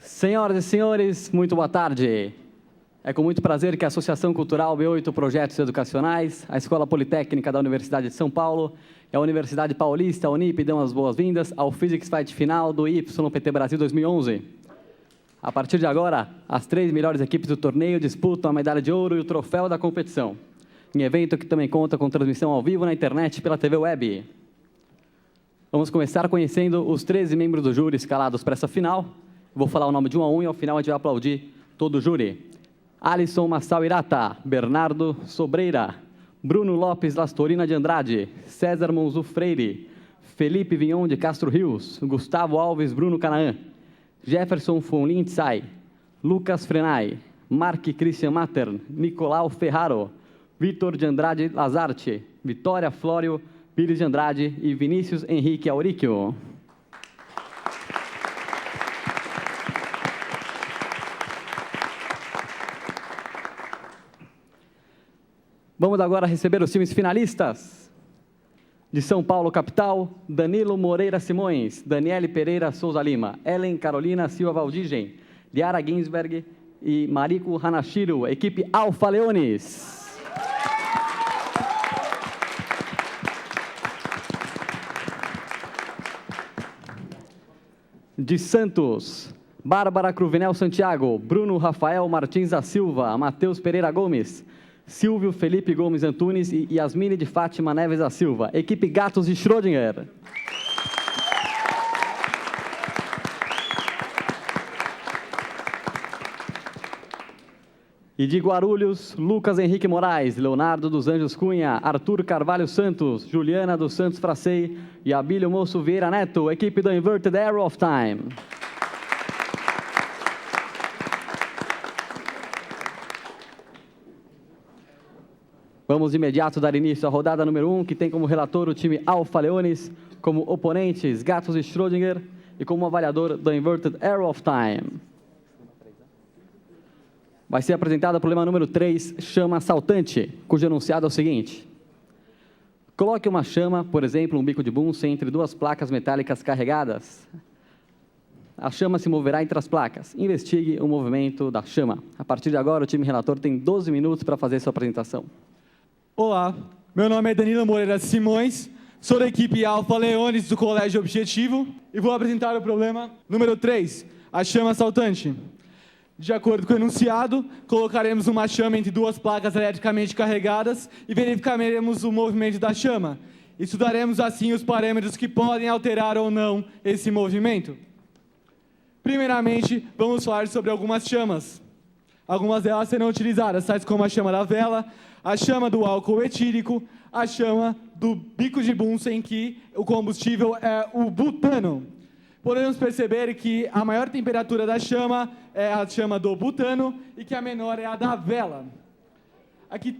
Senhoras e senhores, muito boa tarde. É com muito prazer que a Associação Cultural B8 Projetos Educacionais, a Escola Politécnica da Universidade de São Paulo e a Universidade Paulista, a Unip, dão as boas-vindas ao Physics Fight final do YPT Brasil 2011. A partir de agora, as 3 melhores equipes do torneio disputam a medalha de ouro e o troféu da competição, em evento que também conta com transmissão ao vivo na internet pela TV Web. Vamos começar conhecendo os 13 membros do júri escalados para essa final. Vou falar o nome de um a um e ao final a gente vai aplaudir todo o júri. Alisson Massal Irata, Bernardo Sobreira, Bruno Lopes Lastorina de Andrade, César Monzu Freire, Felipe Vignon de Castro Rios, Gustavo Alves Bruno Canaã, Jefferson Fonlin Tsai, Lucas Frenay, Mark Christian Matern, Nicolau Ferraro, Vitor de Andrade Lazarte, Vitória Flório Pires de Andrade e Vinícius Henrique Auricchio. Vamos agora receber os times finalistas. De São Paulo, capital, Danilo Moreira Simões, Daniele Pereira Souza Lima, Ellen Carolina Silva Valdigem, Liara Ginsberg e Mariko Hanashiro, equipe Alfa Leones. De Santos, Bárbara Cruvinel Santiago, Bruno Rafael Martins da Silva, Matheus Pereira Gomes, Silvio Felipe Gomes Antunes e Yasmine de Fátima Neves da Silva, equipe Gatos de Schrödinger. E de Guarulhos, Lucas Henrique Moraes, Leonardo dos Anjos Cunha, Arthur Carvalho Santos, Juliana dos Santos Fracei e Abílio Moço Vieira Neto, equipe do Inverted Arrow of Time. Vamos de imediato dar início à rodada número 1, que tem como relator o time Alfa Leones, como oponentes Gatos de Schrödinger e como avaliador do Inverted Arrow of Time. Vai ser apresentado o problema número 3, chama saltante, cujo enunciado é o seguinte. Coloque uma chama, por exemplo, um bico de Bunsen, entre duas placas metálicas carregadas. A chama se moverá entre as placas. Investigue o movimento da chama. A partir de agora, o time relator tem 12 minutos para fazer sua apresentação. Olá, meu nome é Danilo Moreira Simões, sou da equipe Alfa Leones do Colégio Objetivo e vou apresentar o problema número 3, a chama saltante. De acordo com o enunciado, colocaremos uma chama entre duas placas eletricamente carregadas e verificaremos o movimento da chama. Estudaremos assim os parâmetros que podem alterar ou não esse movimento. Primeiramente, vamos falar sobre algumas chamas. Algumas delas serão utilizadas, tais como a chama da vela, a chama do álcool etílico, a chama do bico de Bunsen, que o combustível é o butano. Podemos perceber que a maior temperatura da chama é a chama do butano e que a menor é a da vela. Aqui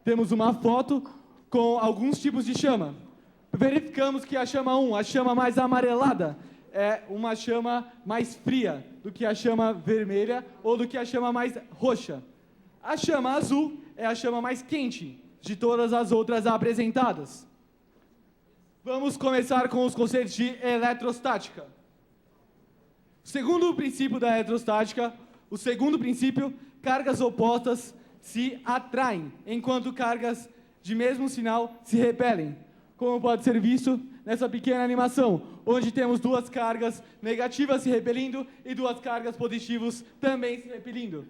temos uma foto com alguns tipos de chama. Verificamos que a chama 1, a chama mais amarelada, é uma chama mais fria do que a chama vermelha ou do que a chama mais roxa. A chama azul é a chama mais quente de todas as outras apresentadas. Vamos começar com os conceitos de eletrostática. Segundo o princípio da eletrostática, o segundo princípio, cargas opostas se atraem, enquanto cargas de mesmo sinal se repelem. Como pode ser visto nessa pequena animação, onde temos duas cargas negativas se repelindo e duas cargas positivas também se repelindo.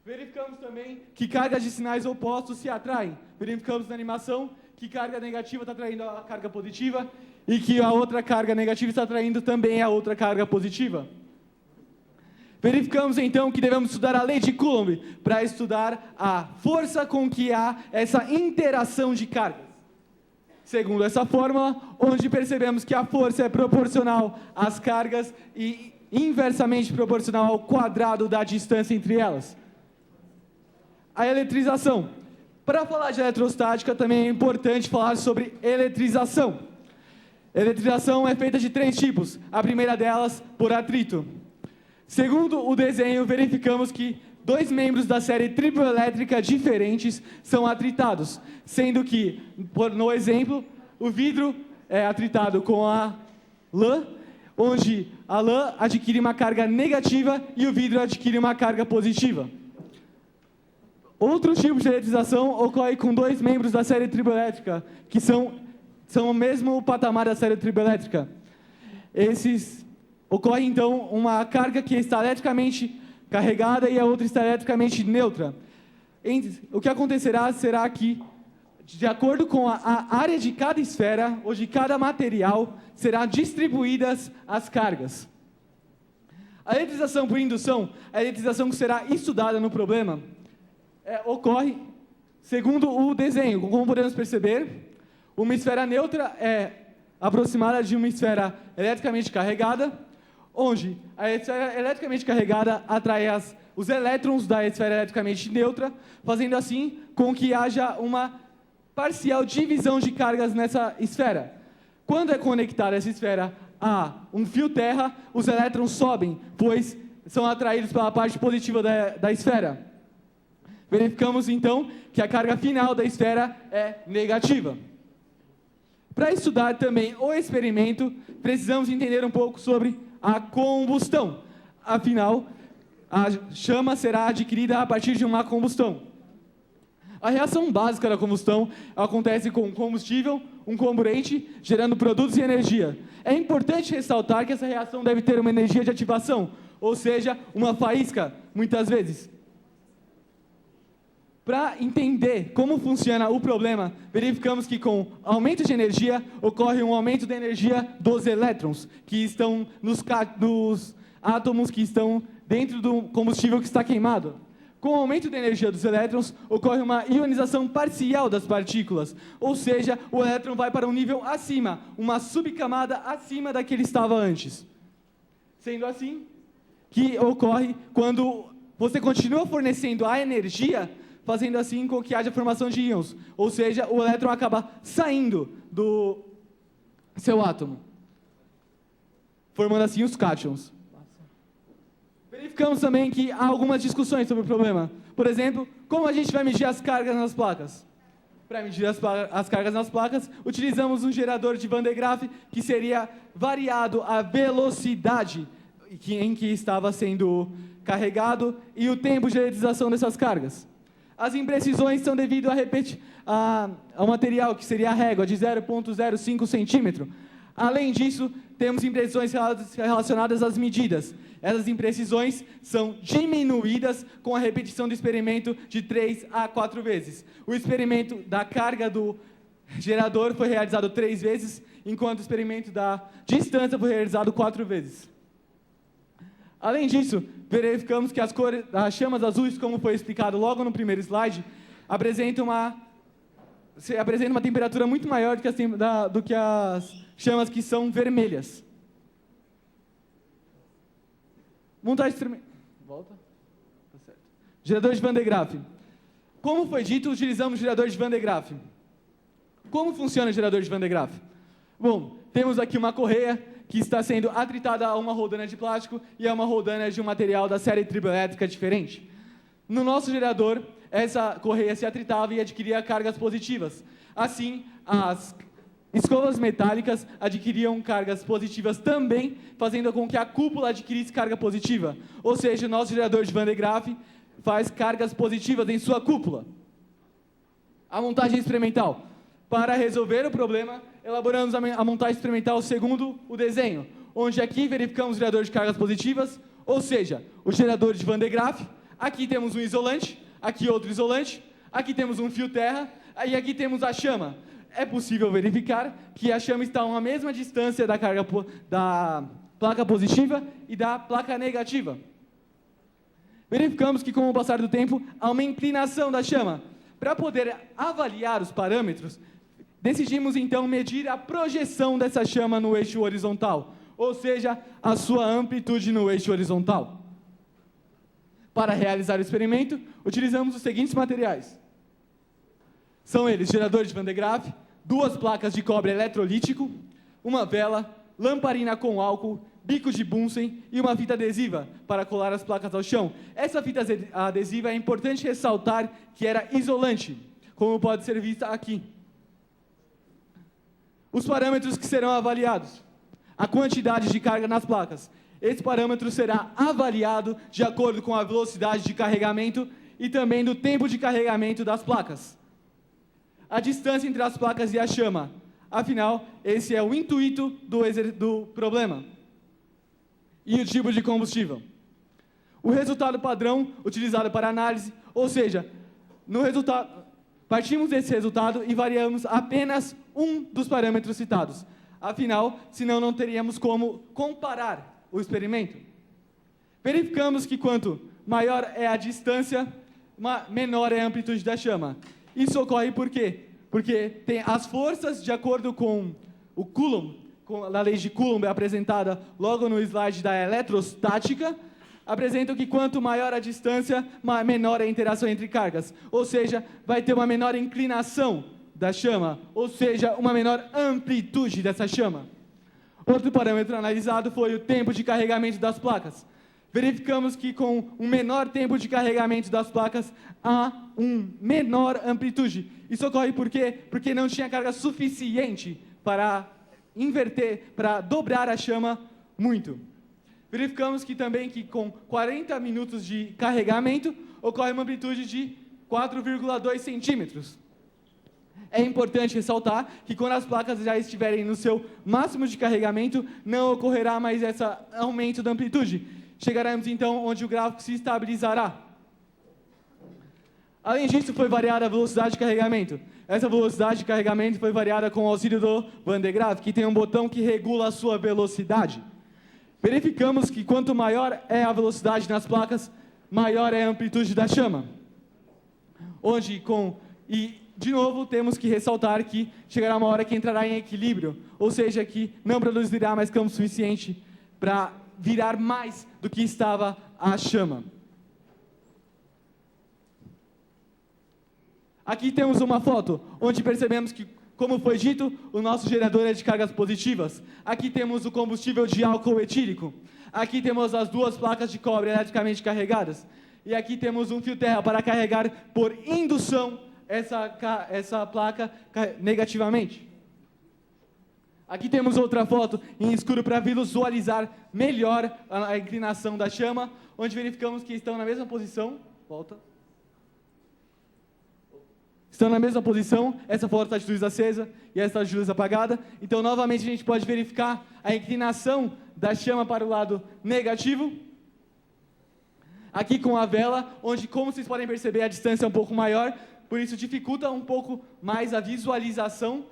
Verificamos também que cargas de sinais opostos se atraem. Verificamos na animação que carga negativa está atraindo a carga positiva e que a outra carga negativa está atraindo também a outra carga positiva. Verificamos então que devemos estudar a lei de Coulomb para estudar a força com que há essa interação de cargas. Segundo essa fórmula, onde percebemos que a força é proporcional às cargas e inversamente proporcional ao quadrado da distância entre elas. A eletrização. Para falar de eletrostática, também é importante falar sobre eletrização. Eletrização é feita de 3 tipos. A primeira delas, por atrito. Segundo o desenho, verificamos que 2 membros da série triboelétrica diferentes são atritados, sendo que, no exemplo, o vidro é atritado com a lã, onde a lã adquire uma carga negativa e o vidro adquire uma carga positiva. Outro tipo de eletrização ocorre com dois membros da série triboelétrica, que são o mesmo patamar da série triboelétrica. Ocorre, então, uma carga que está eletricamente carregada e a outra está eletricamente neutra. O que acontecerá será que, de acordo com a área de cada esfera ou de cada material, serão distribuídas as cargas. A eletrização por indução, a eletrização que será estudada no problema, ocorre segundo o desenho. Como podemos perceber, uma esfera neutra é aproximada de uma esfera eletricamente carregada, onde a esfera eletricamente carregada atrai os elétrons da esfera eletricamente neutra, fazendo assim com que haja uma parcial divisão de cargas nessa esfera. Quando é conectada essa esfera a um fio terra, os elétrons sobem, pois são atraídos pela parte positiva da esfera. Verificamos, então, que a carga final da esfera é negativa. Para estudar também o experimento, precisamos entender um pouco sobre a combustão. Afinal, a chama será adquirida a partir de uma combustão. A reação básica da combustão acontece com um combustível, um comburente, gerando produtos e energia. É importante ressaltar que essa reação deve ter uma energia de ativação, ou seja, uma faísca, muitas vezes. Para entender como funciona o problema, verificamos que com aumento de energia, ocorre um aumento da energia dos elétrons, que estão nos átomos que estão dentro do combustível que está queimado. Com o aumento da energia dos elétrons, ocorre uma ionização parcial das partículas, ou seja, o elétron vai para um nível acima, uma subcamada acima da que ele estava antes. Sendo assim, que ocorre quando você continua fornecendo a energia, fazendo assim com que haja formação de íons, ou seja, o elétron acaba saindo do seu átomo, formando assim os cátions. Verificamos também que há algumas discussões sobre o problema. Por exemplo, como a gente vai medir as cargas nas placas? Para medir as cargas nas placas, utilizamos um gerador de Van de Graaff que seria variado a velocidade em que estava sendo carregado e o tempo de eletrização dessas cargas. As imprecisões são devido ao material, que seria a régua, de 0,05 centímetro. Além disso, temos imprecisões relacionadas às medidas. Essas imprecisões são diminuídas com a repetição do experimento de 3 a 4 vezes. O experimento da carga do gerador foi realizado 3 vezes, enquanto o experimento da distância foi realizado 4 vezes. Além disso, verificamos que as chamas azuis, como foi explicado logo no primeiro slide, apresentam uma temperatura muito maior do que as chamas que são vermelhas. Montagem experimental. Volta. Tá certo. Gerador de Van de Graaff. Como foi dito, utilizamos o gerador de Van de Graaff. Como funciona o gerador de Van de Graaff? Bom, temos aqui uma correia que está sendo atritada a uma roldana de plástico e a uma roldana de um material da série triboelétrica diferente. No nosso gerador, essa correia se atritava e adquiria cargas positivas. Assim, as escovas metálicas adquiriam cargas positivas também, fazendo com que a cúpula adquirisse carga positiva. Ou seja, o nosso gerador de Van de Graaff faz cargas positivas em sua cúpula. A montagem experimental. Para resolver o problema, elaboramos a montagem experimental segundo o desenho, onde aqui verificamos o gerador de cargas positivas, ou seja, o gerador de Van de Graaff. Aqui temos um isolante, aqui outro isolante, aqui temos um fio terra, e aqui temos a chama. É possível verificar que a chama está a uma mesma distância da placa positiva e da placa negativa. Verificamos que, com o passar do tempo, há uma inclinação da chama. Para poder avaliar os parâmetros, decidimos então medir a projeção dessa chama no eixo horizontal, ou seja, a sua amplitude no eixo horizontal. Para realizar o experimento, utilizamos os seguintes materiais. São eles: gerador de Van de Graaff, 2 placas de cobre eletrolítico, uma vela, lamparina com álcool, bico de Bunsen e uma fita adesiva para colar as placas ao chão. Essa fita adesiva é importante ressaltar que era isolante, como pode ser vista aqui. Os parâmetros que serão avaliados: a quantidade de carga nas placas. Esse parâmetro será avaliado de acordo com a velocidade de carregamento e também do tempo de carregamento das placas. A distância entre as placas e a chama. Afinal, esse é o intuito do problema. E o tipo de combustível. O resultado padrão utilizado para análise, ou seja, no resultado, partimos desse resultado e variamos apenas um dos parâmetros citados. Afinal, senão não teríamos como comparar o experimento. Verificamos que quanto maior é a distância, menor é a amplitude da chama. Isso ocorre por quê? Porque tem as forças, de acordo com o Coulomb, com a lei de Coulomb apresentada logo no slide da eletrostática, apresentam que quanto maior a distância, menor é a interação entre cargas. Ou seja, vai ter uma menor inclinação da chama, ou seja, uma menor amplitude dessa chama. Outro parâmetro analisado foi o tempo de carregamento das placas. Verificamos que com um menor tempo de carregamento das placas, há uma menor amplitude. Isso ocorre por quê? Porque não tinha carga suficiente para inverter, para dobrar a chama muito. Verificamos que também que com 40 minutos de carregamento, ocorre uma amplitude de 4,2 centímetros. É importante ressaltar que quando as placas já estiverem no seu máximo de carregamento, não ocorrerá mais esse aumento da amplitude. Chegaremos então onde o gráfico se estabilizará. Além disso, foi variada a velocidade de carregamento. Essa velocidade de carregamento foi variada com o auxílio do Van de Graaff, que tem um botão que regula a sua velocidade. Verificamos que quanto maior é a velocidade nas placas, maior é a amplitude da chama. De novo, temos que ressaltar que chegará uma hora que entrará em equilíbrio, ou seja, que não produzirá mais campo suficiente para virar mais do que estava a chama. Aqui temos uma foto, onde percebemos que, como foi dito, o nosso gerador é de cargas positivas. Aqui temos o combustível de álcool etílico. Aqui temos as duas placas de cobre eletricamente carregadas. E aqui temos um fio terra para carregar por indução essa placa negativamente. Aqui temos outra foto em escuro para visualizar melhor a inclinação da chama, onde verificamos que estão na mesma posição. Volta. Estão na mesma posição, essa foto está de luz acesa e essa está de luz apagada. Então, novamente, a gente pode verificar a inclinação da chama para o lado negativo. Aqui com a vela, onde, como vocês podem perceber, a distância é um pouco maior, por isso dificulta um pouco mais a visualização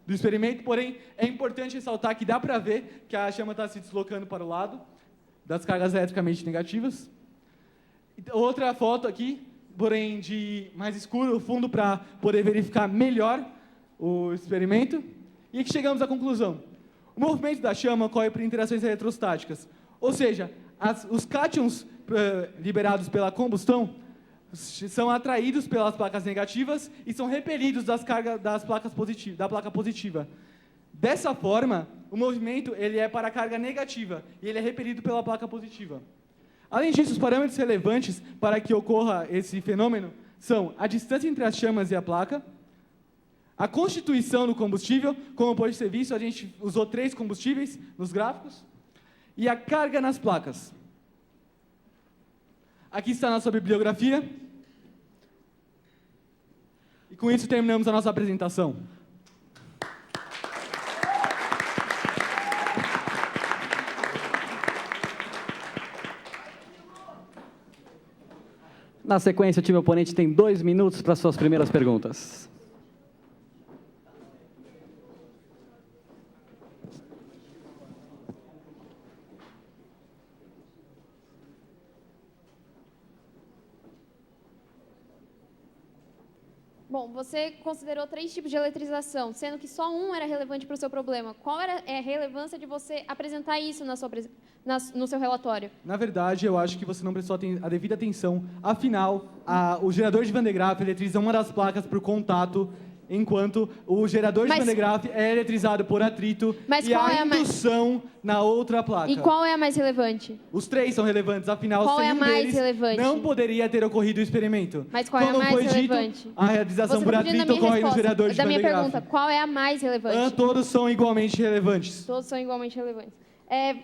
do experimento, porém, é importante ressaltar que dá para ver que a chama está se deslocando para o lado das cargas eletricamente negativas. Outra foto aqui, porém de mais escuro, o fundo, para poder verificar melhor o experimento. E aqui chegamos à conclusão. O movimento da chama ocorre por interações eletrostáticas, ou seja, os cátions liberados pela combustão são atraídos pelas placas negativas e são repelidos da placa positiva. Dessa forma, o movimento ele é para a carga negativa e ele é repelido pela placa positiva. Além disso, os parâmetros relevantes para que ocorra esse fenômeno são a distância entre as chamas e a placa, a constituição do combustível, como pode ser visto, a gente usou 3 combustíveis nos gráficos, e a carga nas placas. Aqui está a nossa bibliografia. E com isso terminamos a nossa apresentação. Na sequência, o time oponente tem 2 minutos para suas primeiras perguntas. Bom, você considerou 3 tipos de eletrização, sendo que só um era relevante para o seu problema. Qual era a relevância de você apresentar isso no seu relatório? Na verdade, eu acho que você não prestou a devida atenção. Afinal, o gerador de Van de Graaff eletriza uma das placas por contato enquanto o gerador de Mas- Van de Graaff é eletrizado por atrito Mas e qual a é a mais- indução na outra placa. E qual é a mais relevante? Os três são relevantes, afinal, Qual sem é a um mais deles, relevante? não poderia ter ocorrido o experimento. Mas qual é a Como mais foi relevante? dito, a realização Você por tá pedindo a atrito minha ocorre no resposta gerador de da Van minha de Graaff. pergunta. Qual é a mais relevante? Todos são igualmente relevantes. Todos são igualmente relevantes.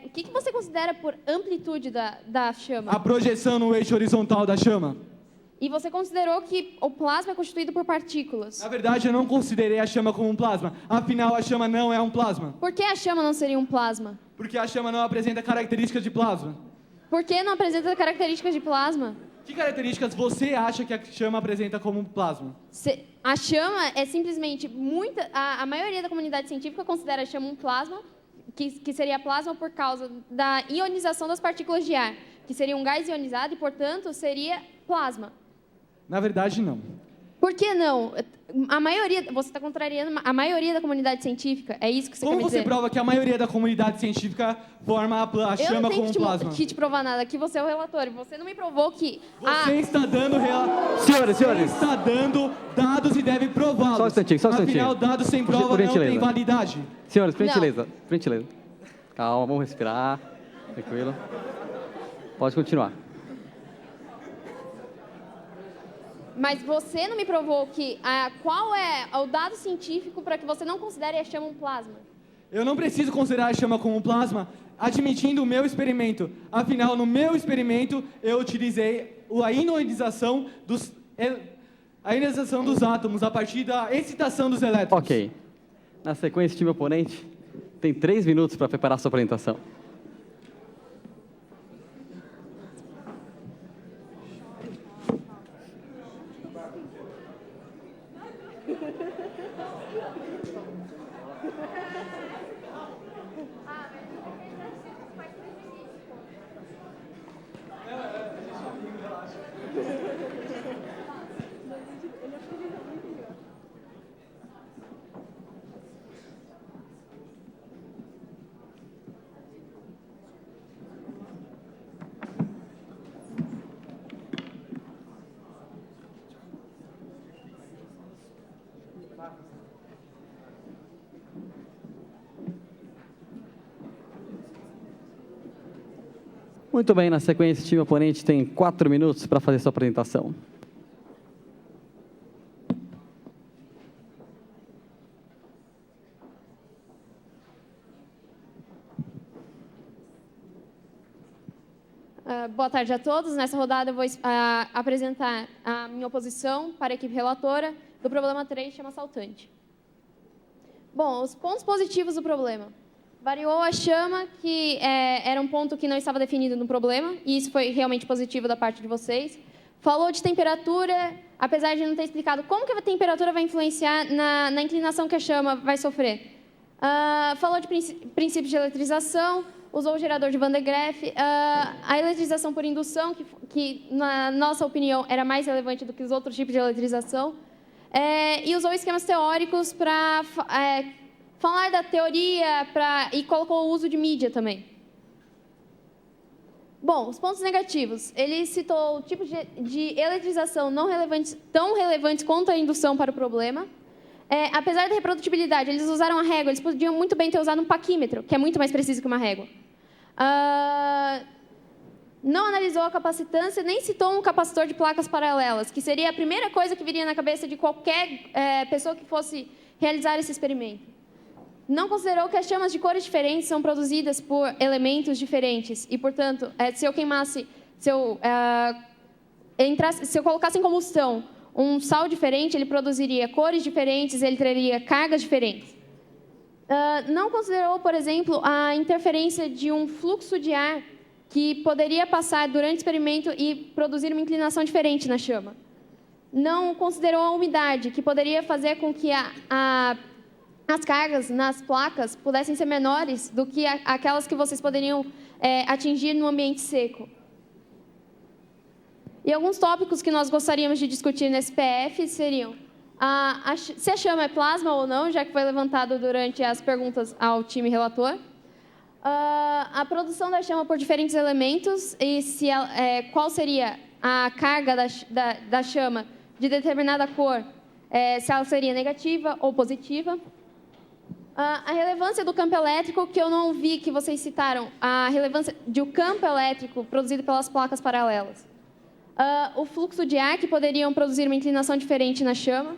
O que você considera por amplitude da chama? A projeção no eixo horizontal da chama. E você considerou que o plasma é constituído por partículas. Na verdade, eu não considerei a chama como um plasma. Afinal, a chama não é um plasma. Por que a chama não seria um plasma? Porque a chama não apresenta características de plasma. Por que não apresenta características de plasma? Que características você acha que a chama apresenta como um plasma? A chama é simplesmente a maioria da comunidade científica considera a chama um plasma, que seria plasma por causa da ionização das partículas de ar, que seria um gás ionizado e, portanto, seria plasma. Na verdade, não. Por que não? Você está contrariando a maioria da comunidade científica? É isso que você Como quer me você dizer? prova que a maioria da comunidade científica forma a Eu chama não tenho como um que plasma? te provar nada, aqui você é o relator. Você não me provou que... Você está dando Senhores, Você está dando dados e deve prová-los. Só um instantinho, só um instantinho. Afinal, dados sem Por prova não gentileza. têm validade. Senhores, por gentileza. Por gentileza. Calma, vamos respirar. Tranquilo. Pode continuar. Mas você não me provou que... qual é o dado científico para que você não considere a chama um plasma? Eu não preciso considerar a chama como um plasma, admitindo o meu experimento. Afinal, no meu experimento, eu utilizei a ionização dos átomos a partir da excitação dos elétrons. Ok. Na sequência, o time oponente tem 3 minutos para preparar sua apresentação. Muito bem, na sequência, o time oponente tem 4 minutos para fazer sua apresentação. Boa tarde a todos. Nessa rodada eu vou apresentar a minha oposição para a equipe relatora do problema 3, chama saltante. Bom, os pontos positivos do problema. Variou a chama, que era um ponto que não estava definido no problema, e isso foi realmente positivo da parte de vocês. Falou de temperatura, apesar de não ter explicado como que a temperatura vai influenciar na inclinação que a chama vai sofrer. Falou de princípios de eletrização, usou o gerador de Van de Graaff, a eletrização por indução, que na nossa opinião era mais relevante do que os outros tipos de eletrização, e usou esquemas teóricos para falar da teoria e colocou o uso de mídia também. Bom, os pontos negativos. Ele citou tipos de eletrização não relevantes, tão relevantes quanto a indução para o problema. Apesar da reprodutibilidade, eles usaram a régua, eles podiam muito bem ter usado um paquímetro, que é muito mais preciso que uma régua. Não analisou a capacitância, nem citou um capacitor de placas paralelas, que seria a primeira coisa que viria na cabeça de qualquer pessoa que fosse realizar esse experimento. Não considerou que as chamas de cores diferentes são produzidas por elementos diferentes e, portanto, se eu colocasse em combustão um sal diferente, ele produziria cores diferentes, ele traria cargas diferentes. Não considerou, por exemplo, a interferência de um fluxo de ar que poderia passar durante o experimento e produzir uma inclinação diferente na chama. Não considerou a umidade, que poderia fazer com que as cargas nas placas pudessem ser menores do que aquelas que vocês poderiam atingir no ambiente seco. E alguns tópicos que nós gostaríamos de discutir nesse PF seriam se a chama é plasma ou não, já que foi levantado durante as perguntas ao time relator. A produção da chama por diferentes elementos e qual seria a carga da chama de determinada cor se ela seria negativa ou positiva. A relevância do campo elétrico, que eu não vi que vocês citaram, a relevância do campo elétrico produzido pelas placas paralelas. O fluxo de ar, que poderiam produzir uma inclinação diferente na chama.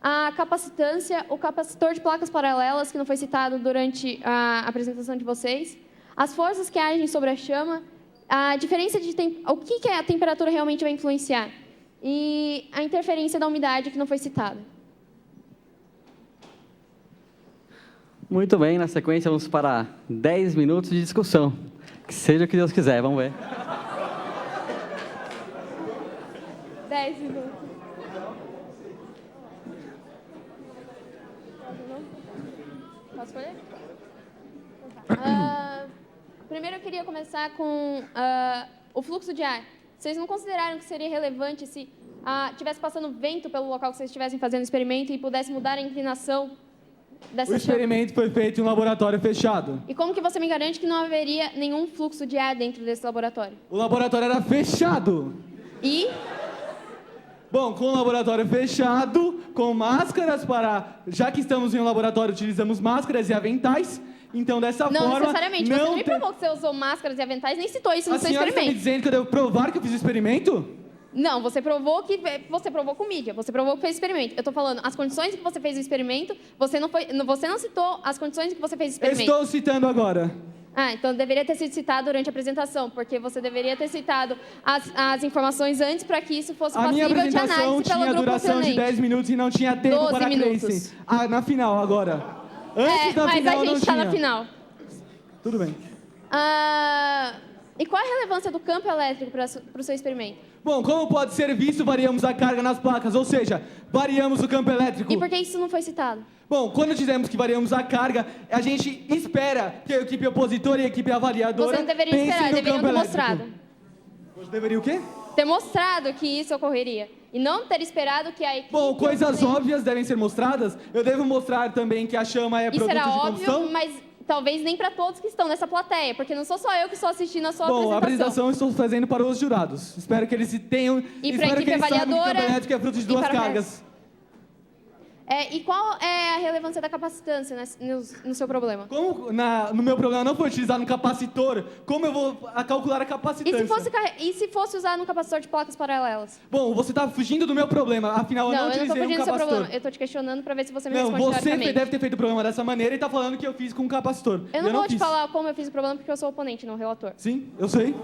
A capacitância, o capacitor de placas paralelas, que não foi citado durante a apresentação de vocês. As forças que agem sobre a chama. A diferença de o que a temperatura realmente vai influenciar. E a interferência da umidade, que não foi citada. Muito bem, na sequência vamos para 10 minutos de discussão. Que seja o que Deus quiser, vamos ver. 10 minutos. Posso escolher? Primeiro eu queria começar com o fluxo de ar. Vocês não consideraram que seria relevante se tivesse passando vento pelo local que vocês estivessem fazendo o experimento e pudesse mudar a inclinação dessa O experimento foi feito em um laboratório fechado. E como que você me garante que não haveria nenhum fluxo de ar dentro desse laboratório? O laboratório era fechado. E Bom, com o laboratório fechado, com máscaras para... Já que estamos em um laboratório, utilizamos máscaras e aventais. Então, dessa não forma... necessariamente. Você não me provou que você usou máscaras e aventais, nem citou isso no seu A senhora está me experimento. dizendo que eu devo provar que eu fiz o experimento? Não, você provou com mídia, você provou que fez experimento. Eu estou falando, as condições em que você fez o experimento, você não citou as condições em que você fez o experimento. Estou citando agora. Então deveria ter sido citado durante a apresentação, porque você deveria ter citado as informações antes para que isso fosse A minha passível de apresentação análise pelo tinha grupo duração de oponente. 10 minutos e não tinha tempo 12 para minutos. Crescem. Na final, agora. Antes da Mas final a não gente está tinha. na final. Tudo bem. E qual a relevância do campo elétrico para o seu experimento? Bom, como pode ser visto, variamos a carga nas placas, ou seja, variamos o campo elétrico. E por que isso não foi citado? Bom, quando dizemos que variamos a carga, a gente espera que a equipe opositora e a equipe avaliadora Você não deveria pensem esperar, no deveriam campo ter elétrico. mostrado. Você deveria o quê? Ter mostrado que isso ocorreria. E não ter esperado que a equipe... Bom, coisas óbvias devem ser mostradas. Eu devo mostrar também que a chama é Isso produto era de óbvio, combustão. mas talvez nem para todos que estão nessa plateia, porque não sou só eu que estou assistindo a sua Bom, a apresentação. apresentação eu estou fazendo para os jurados. Espero que eles tenham... E para a espero que equipe eles saibam que o avaliadora, campo elétrico é fruto de e duas para o cargas. E qual é a relevância da capacitância no seu problema? Como no meu problema não foi utilizado um capacitor, como eu vou calcular a capacitância? E se fosse usado no capacitor de placas paralelas? Bom, você está fugindo do meu problema, afinal eu não eu não estou utilizei um fugindo do seu capacitor. problema. Eu estou te questionando para ver se você me Não, responde você teoricamente. deve ter feito o problema dessa maneira e está falando que eu fiz com um capacitor. Eu não vou te fiz. falar como eu fiz o problema porque eu sou o oponente, não o relator. Sim, eu sei.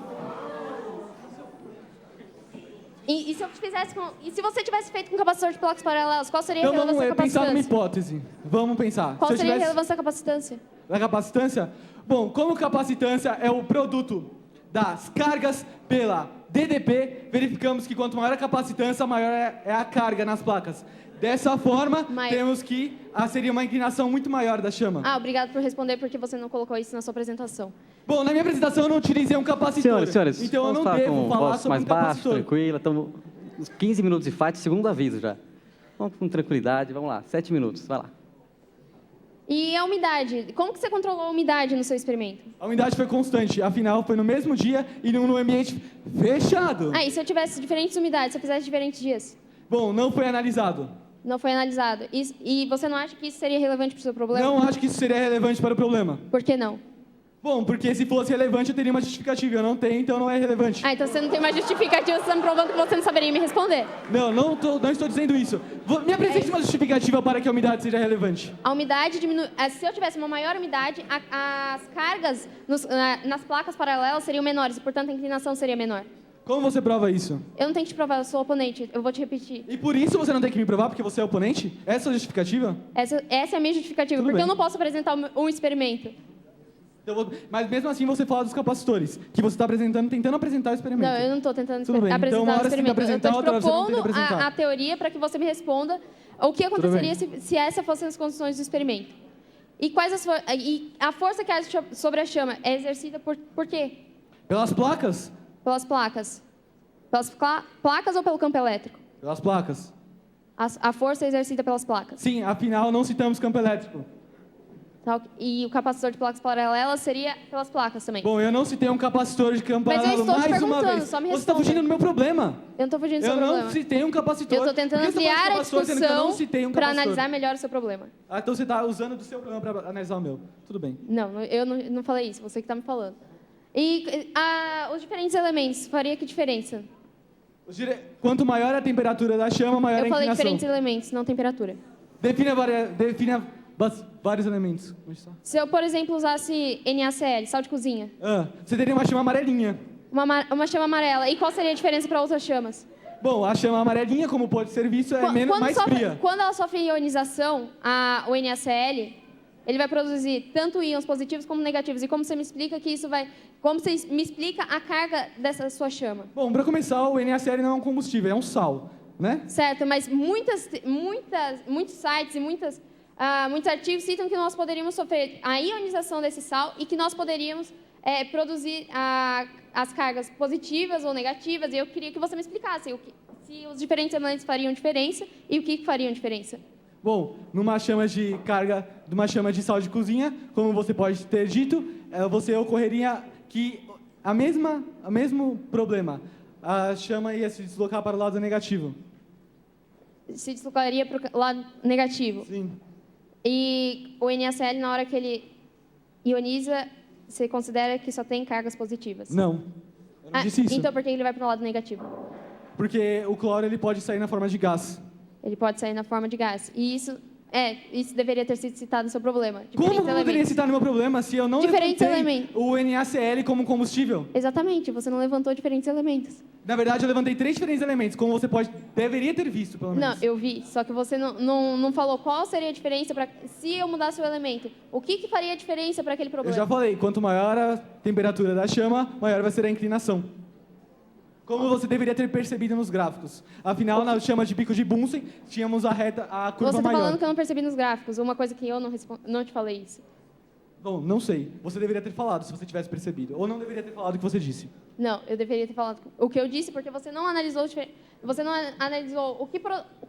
E se você tivesse feito com capacitor de placas paralelas, qual seria a Então relevância vamos da pensar numa capacitância? hipótese. Vamos pensar. Qual Se eu seria a tivesse- relevância da capacitância? Da capacitância? Bom, como capacitância é o produto das cargas pela DDP, verificamos que quanto maior a capacitância, maior é a carga nas placas. Dessa forma, temos que seria uma inclinação muito maior da chama. Obrigado por responder, porque você não colocou isso na sua apresentação. Bom, na minha apresentação eu não utilizei um capacitor. Senhores, então eu vamos não falar devo com falar voz sobre mais um baixo, capacitor. tranquila. Estamos uns 15 minutos de fight, segundo aviso já. Vamos com tranquilidade, vamos lá. 7 minutos, vai lá. E a umidade? Como que você controlou a umidade no seu experimento? A umidade foi constante, afinal foi no mesmo dia e num ambiente fechado. E se eu tivesse diferentes umidades, se eu fizesse diferentes dias? Bom, não foi analisado. Não foi analisado. E você não acha que isso seria relevante para o seu problema? Não acho que isso seria relevante para o problema. Por que não? Bom, porque se fosse relevante eu teria uma justificativa. Eu não tenho, então não é relevante. Então você não tem uma justificativa, você está me provando que você não saberia me responder. Não estou dizendo isso. Me apresente uma justificativa para que a umidade seja relevante. A umidade diminui... Se eu tivesse uma maior umidade, as cargas nas placas paralelas seriam menores e, portanto, a inclinação seria menor. Como você prova isso? Eu não tenho que te provar, eu sou oponente. Eu vou te repetir. E por isso você não tem que me provar, porque você é oponente? Essa é a justificativa? Essa é a minha justificativa, Tudo porque bem. eu não posso apresentar um experimento. Mas mesmo assim você fala dos capacitores, que você está tentando apresentar o experimento. Não, eu não estou tentando Tudo bem, então apresentar uma o hora você tem que experimento. Eu apresentar, estou te outra hora você não tem que propondo apresentar. a teoria para que você me responda o que aconteceria se essas fossem as condições do experimento. E a força que age sobre a chama é exercida por quê? Pelas placas? Pelas placas. Pelas placas ou pelo campo elétrico? Pelas placas. A força é exercida pelas placas. Sim, afinal não citamos campo elétrico. Tá? E o capacitor de placas paralelas seria pelas placas também. Bom, eu não citei um capacitor de campo Mas eu paralelo estou te mais uma perguntando, vez. só me Você está responda. fugindo do meu problema. Eu não estou fugindo do seu Eu problema. não citei um capacitor. Eu estou tentando Por que você tá falando ampliar a de capacitor, sendo que eu não discussão citei um para capacitor? analisar melhor o seu problema. Ah, então você está usando do seu problema para analisar o meu. Tudo bem. Não, eu não falei isso, você que está me falando. E os diferentes elementos, faria que diferença? Quanto maior a temperatura da chama, maior a Eu falei inclinação. diferentes elementos, não temperatura. Defina vários elementos. Onde está? Se eu, por exemplo, usasse NaCl, sal de cozinha, Você teria uma chama amarelinha. uma chama amarela, e qual seria a diferença para outras chamas? Bom, a chama amarelinha, como pode ser visto, é mais fria. Quando ela sofre ionização, o NaCl, ele vai produzir tanto íons positivos como negativos. E como você me explica que isso vai... Como você me explica a carga dessa sua chama? Bom, para começar, o NaCl não é um combustível, é um sal, né? Certo, mas muitos sites e muitos artigos citam que nós poderíamos sofrer a ionização desse sal e que nós poderíamos produzir as cargas positivas ou negativas. E eu queria que você me explicasse se os diferentes elementos fariam diferença e o que fariam diferença. Bom, numa chama de carga, numa chama de sal de cozinha, como você pode ter dito, você ocorreria que o mesmo problema. A chama ia se deslocar para o lado negativo. Se deslocaria para o lado negativo. Sim. E o NaCl, na hora que ele ioniza, você considera que só tem cargas positivas? Não. Eu não disse isso. Então por que ele vai para o lado negativo? Porque o cloro ele pode sair na forma de gás. Ele pode sair na forma de gás. E isso deveria ter sido citado no seu problema. Como eu poderia citar no meu problema se eu não Diferentes levantei elementos. o NaCl como combustível? Exatamente, você não levantou diferentes elementos. Na verdade, eu levantei 3 diferentes elementos, como você deveria ter visto, pelo menos. Não, eu vi, só que você não falou qual seria a diferença se eu mudasse o elemento. O que faria a diferença para aquele Eu problema? já falei, quanto maior a temperatura da chama, maior vai ser a inclinação. Como você deveria ter percebido nos gráficos. Afinal, na chama de bico de Bunsen, tínhamos a curva Você está maior. falando que eu não percebi nos gráficos, uma coisa que eu não te falei isso. Bom, não sei. Você deveria ter falado se você tivesse percebido. Ou não deveria ter falado o que você disse. Não, eu deveria ter falado o que eu disse, porque você não analisou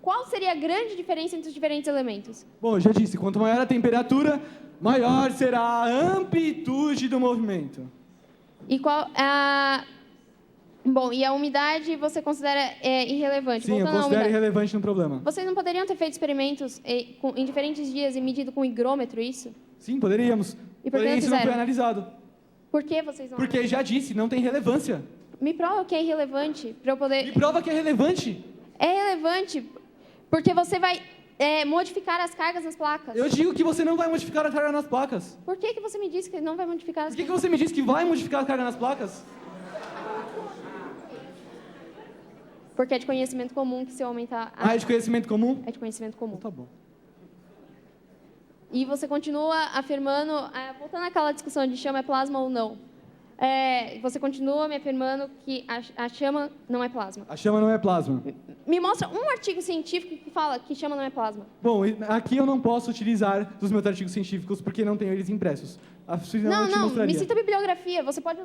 qual seria a grande diferença entre os diferentes elementos. Bom, eu já disse, quanto maior a temperatura, maior será a amplitude do movimento. E qual a... Bom, e a umidade você considera irrelevante? Sim, eu Voltando à considero umidade. irrelevante no problema. Vocês não poderiam ter feito experimentos em diferentes dias e medido com higrômetro isso? Sim, poderíamos. E por que Porém, não isso não foi fizeram? analisado. Por que vocês não... Porque já disse, não tem relevância. Me prova que é irrelevante para eu Me poder... prova que é relevante. É relevante porque você vai modificar as cargas nas placas. Eu digo que você não vai modificar a carga nas placas. Por que você me disse que não vai modificar as Por que você me disse que vai modificar a carga nas placas? Porque é de conhecimento comum que se eu aumentar... É de conhecimento comum? É de conhecimento comum. Tá bom. E você continua afirmando, voltando àquela discussão de chama é plasma ou não, você continua me afirmando que a chama não é plasma. A chama não é plasma. Me mostra um artigo científico que fala que chama não é plasma. Bom, aqui eu não posso utilizar dos meus artigos científicos porque não tenho eles impressos. Senão eu te Não, mostraria. me cita a bibliografia. Você pode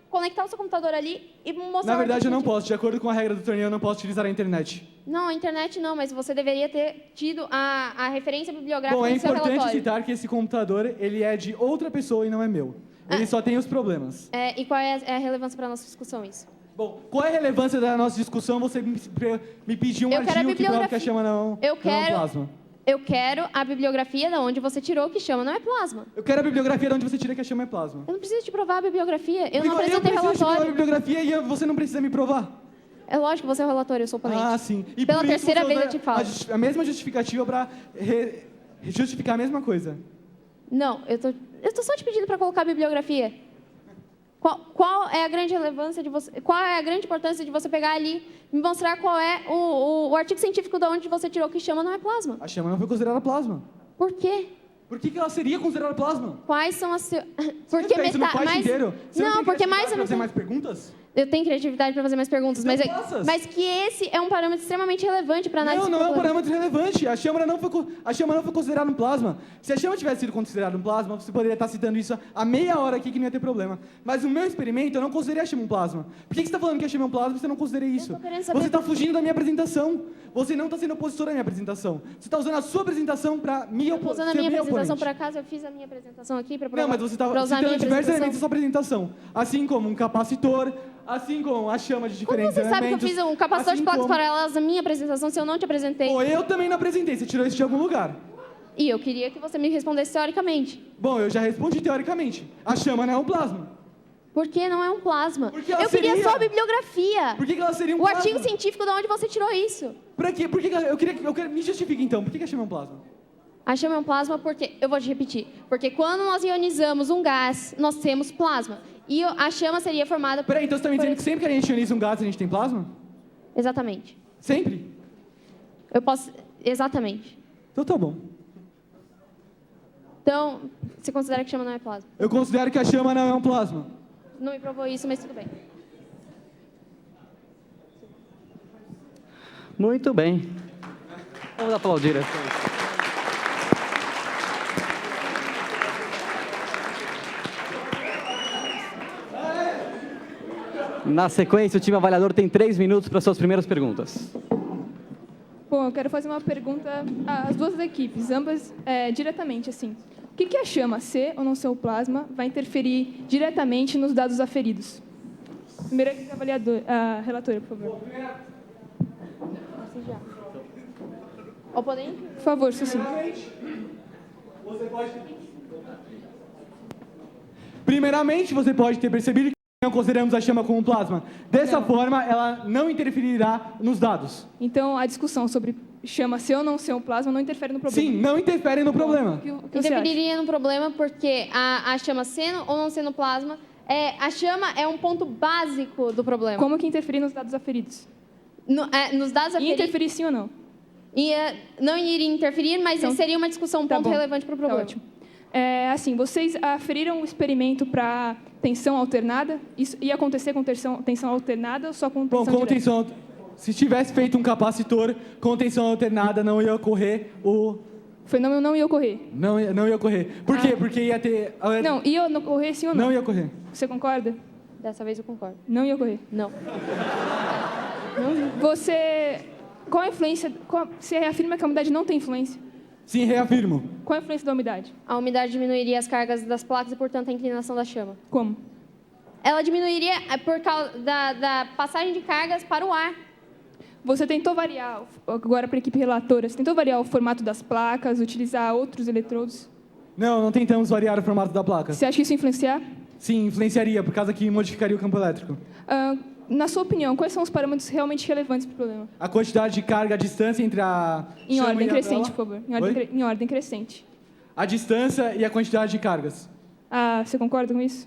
conectar o seu computador ali e mostrar... Na o verdade, eu artigo não científico. posso. De acordo com a regra do torneio, eu não posso utilizar a internet. Não, a internet não, mas você deveria ter tido a referência bibliográfica Bom, é no seu importante relatório. citar que esse computador, ele é de outra pessoa e não é meu. Ele só tem os problemas. E qual é a relevância para a nossa discussão isso? Bom, qual é a relevância da nossa discussão? Você me pediu um Eu quero a artigo que prova que a bibliografia. chama não é um plasma. Eu quero a bibliografia de onde você tirou que chama não é plasma. Eu quero a bibliografia de onde você tira que a chama é plasma. Eu não preciso te provar a bibliografia. Eu não Eu preciso ter preciso te provar a relatório. bibliografia e você não precisa me provar. É lógico que você é o relatório, eu sou oponente. Ah, sim. E Pela por isso terceira você vez usa eu te falo. a mesma justificativa para justificar a mesma coisa. Não, eu tô só te pedindo para colocar a bibliografia. Qual é a grande relevância de você? Qual é a grande importância de você pegar ali e me mostrar qual é o artigo científico de onde você tirou que chama não é plasma? A chama não foi considerada plasma. Por quê? Por que ela seria considerada plasma? Quais são as Você porque quer isso no país inteiro? Você Não, tem porque mais criatividade ou pra fazer menos mais perguntas? eu tenho criatividade para fazer mais perguntas, Então faça. mas que esse é um parâmetro extremamente relevante para análise. Não, do não é um problema. parâmetro relevante. A chama não foi considerada um plasma. Se a chama tivesse sido considerada um plasma, você poderia estar citando isso há meia hora aqui que não ia ter problema. Mas no meu experimento, eu não considerei a chama um plasma. Por que você está falando que a chama é um plasma e você não considerei isso? tô querendo saber Você está fugindo da minha apresentação. Você não está sendo opositor à minha apresentação. Você está usando a sua apresentação para Tô usando a minha ser minha apresentação exponente. por acaso, eu fiz a minha apresentação aqui para Não, mas você estava citando diversos elementos da sua apresentação. Assim como um capacitor, assim como a chama de Como diferentes você sabe que eu elementos. fiz um capacitor assim de placas como- paralelas na minha apresentação se eu não te apresentei? Pô, eu também não apresentei. Você tirou isso de algum lugar. E eu queria que você me respondesse teoricamente. Bom, eu já respondi teoricamente. A chama não é um plasma. Por que não é um plasma? Porque ela Eu queria seria. só a bibliografia. Por que ela seria um O plasma? artigo científico de onde você tirou isso? Pra quê? Por que eu queria... Me justifique, então. Por que a chama é um plasma? A chama é um plasma porque... Eu vou te repetir. Porque quando nós ionizamos um gás, nós temos plasma. E a chama seria formada... Peraí, então você está me dizendo que sempre que a gente ioniza um gás, a gente tem plasma? Exatamente. Sempre? Eu posso... Exatamente. Então tá bom. Então, você considera que chama não é plasma? Eu considero que a chama não é um plasma. Não me provou isso, mas tudo bem. Muito bem. Vamos aplaudir. Na sequência, o time avaliador tem 3 minutos para suas primeiras perguntas. Bom, eu quero fazer uma pergunta às duas equipes, ambas diretamente, assim. O que a chama, ser ou não ser o plasma, vai interferir diretamente nos dados aferidos? Primeira equipe a relatora, por favor. Oponente? Por favor, Sucinto. Primeiramente, você pode ter percebido que não consideramos a chama como um plasma. Dessa forma, ela não interferirá nos dados. Então, a discussão sobre chama ser ou não ser um plasma não interfere no problema. Sim, não interfere no problema. O que você acha? Interferiria no problema porque a chama sendo ou não sendo plasma, a chama é um ponto básico do problema. Como que interferir nos dados aferidos? Nos dados E aferidos... interferir sim ou não? Não iria interferir, mas Então, seria uma discussão, um tá ponto bom. relevante para o Tá problema. ótimo. Assim, vocês aferiram um experimento para tensão alternada? Isso ia acontecer com tensão alternada ou só com tensão Bom, com direta? tensão... Se tivesse feito um capacitor com tensão alternada, não ia ocorrer o... O fenômeno não ia ocorrer. Não ia ocorrer. Por quê? Porque ia ter... Não, ia ocorrer sim ou não? Não ia ocorrer. Você concorda? Dessa vez eu concordo. Não ia ocorrer. Não. Você... Qual a influência... Você afirma que a umidade não tem influência? Sim, reafirmo. Qual a influência da umidade? A umidade diminuiria as cargas das placas e, portanto, a inclinação da chama. Como? Ela diminuiria por causa da passagem de cargas para o ar. Você tentou variar, agora para a equipe relatora, você tentou variar o formato das placas, utilizar outros eletrodos? Não tentamos variar o formato da placa. Você acha que isso ia influenciar? Sim, influenciaria, por causa que modificaria o campo elétrico. Na sua opinião, quais são os parâmetros realmente relevantes para o problema? A quantidade de carga, a distância entre a Em chama ordem e a crescente, vela. por favor. Oi? Em ordem crescente. A distância e a quantidade de cargas. Você concorda com isso?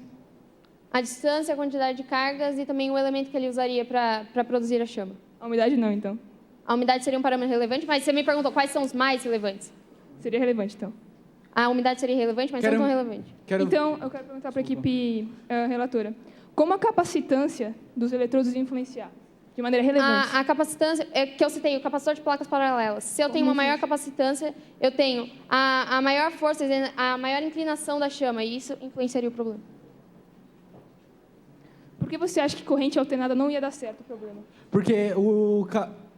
A distância, a quantidade de cargas e também o elemento que ele usaria para produzir a chama. A umidade não, então. A umidade seria um parâmetro relevante, mas você me perguntou quais são os mais relevantes. Seria relevante, então. A umidade seria relevante, mas não tão relevante. Então, eu quero perguntar para a equipe relatora. Como a capacitância dos eletrodos ia influenciar? De maneira relevante. A capacitância, que eu citei, o capacitor de placas paralelas. Se eu tenho uma maior capacitância, eu tenho a maior força, a maior inclinação da chama, e isso influenciaria o problema. Por que você acha que corrente alternada não ia dar certo o problema? Porque o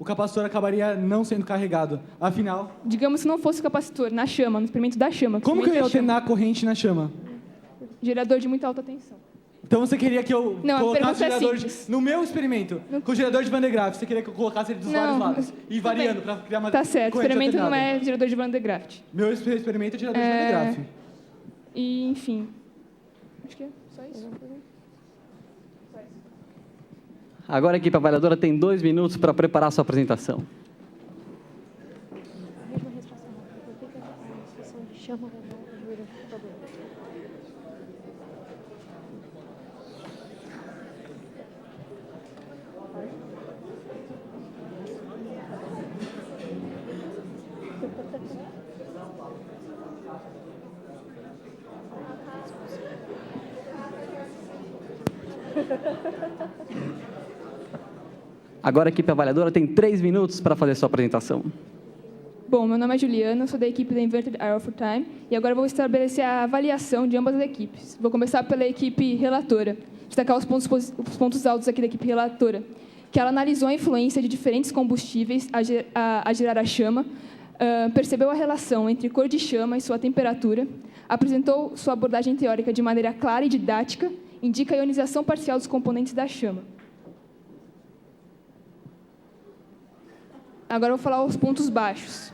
capacitor acabaria não sendo carregado. Afinal, Digamos que não fosse o capacitor, na chama, no experimento da chama. como que eu ia experimento da alternar a corrente na chama? chama. Gerador de muita alta tensão. Então você queria que eu Não, a colocasse pergunta é gerador simples. no meu experimento, com o gerador de Van de Graaff, você queria que eu colocasse ele dos vários lados e tudo variando bem. para criar uma Tá certo, o corrente experimento não alternada. é gerador de Van de Graaff. Meu experimento é gerador de Van de Graaff. E, enfim. Acho que é só isso. Agora a equipe avaliadora tem 2 minutos para preparar sua apresentação. Agora a equipe avaliadora tem 3 minutos para fazer sua apresentação. Bom, meu nome é Juliana, sou da equipe da Inverted Arrow for Time e agora vou estabelecer a avaliação de ambas as equipes. Vou começar pela equipe relatora, destacar os pontos altos aqui da equipe relatora, que ela analisou a influência de diferentes combustíveis a gerar a chama, percebeu a relação entre cor de chama e sua temperatura, apresentou sua abordagem teórica de maneira clara e didática, indica a ionização parcial dos componentes da chama. Agora eu vou falar os pontos baixos.